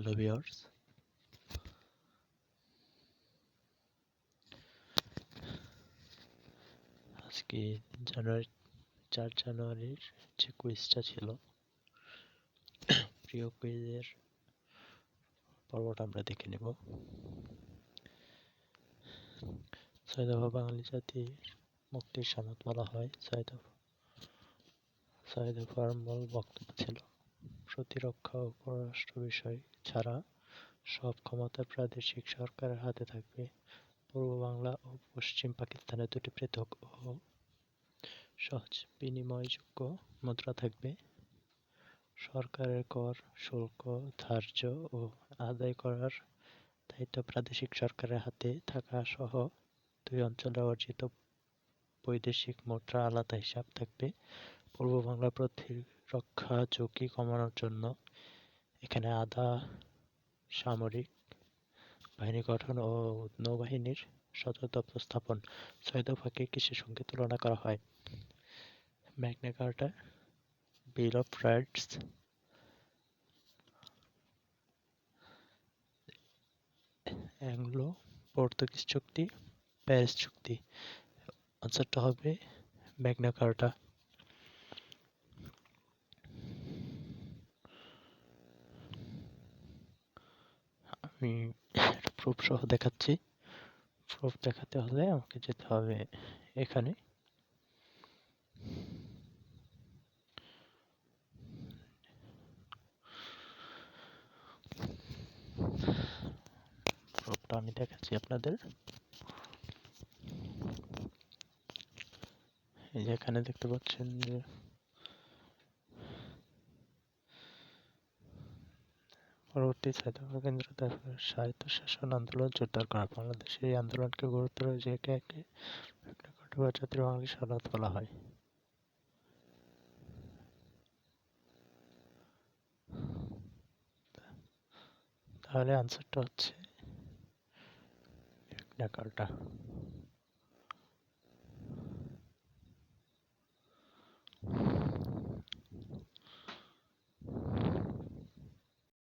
Hello viewers, আজকে জানুয়ারি 4 জানুয়ারির যে কুইজটা ছিল, প্রিয় কুইজের পর্বটা আমরা দেখে নেব। 6 দফা বাঙালি জাতির মুক্তির সনদ বলা হয়। 6 দফার মূল বক্তব্য ছিল প্রতিরক্ষা ও পররাষ্ট্র বিষয় ছাড়া সব ক্ষমতা প্রাদেশিক সরকারের হাতে থাকবে। পূর্ব বাংলা ও পশ্চিম পাকিস্তানে দুটি পৃথক ও সহজ বিনিময়যোগ্য মুদ্রা থাকবে। সরকারের কর, শুল্ক ধার্য ও আদায় করার দায়িত্ব প্রাদেশিক সরকারের হাতে থাকা সহ দুই অঞ্চলে অর্জিত বৈদেশিক মুদ্রা আলাদা হিসাব থাকবে। পূর্ব বাংলা প্রতিরক্ষা ঝুঁকি কমানোর জন্য এখানে আধা সামরিক বাহিনী গঠন ও নৌবাহিনীর সদর দপ্তর স্থাপন। 6 দফাকে কিসের সঙ্গে তুলনা করা হয়? Magna কার্টা, bill of rights, Anglo Portuguese চুক্তি, প্যারিস চুক্তি। আনসারটা হবে ম্যাগনা কার্টা। আমি প্রুফ সহ দেখাচ্ছি। প্রুফ দেখাতে হলে আমাকে যেতে হবে এখানে। প্রুফটা আমি দেখাচ্ছি আপনাদের। এই যে এখানে দেখতে পাচ্ছেন যে পরবর্তী 6 দফা কেন্দ্র স্বায়ত্তশাসন আন্দোলন জোরদার করা। বাংলাদেশের এই আন্দোলনকে গুরুত্ব একে একে জাতীয় বাঙালি সনদ বলা হয়। তাহলে আনসারটা হচ্ছে ম্যাগনা কার্টা।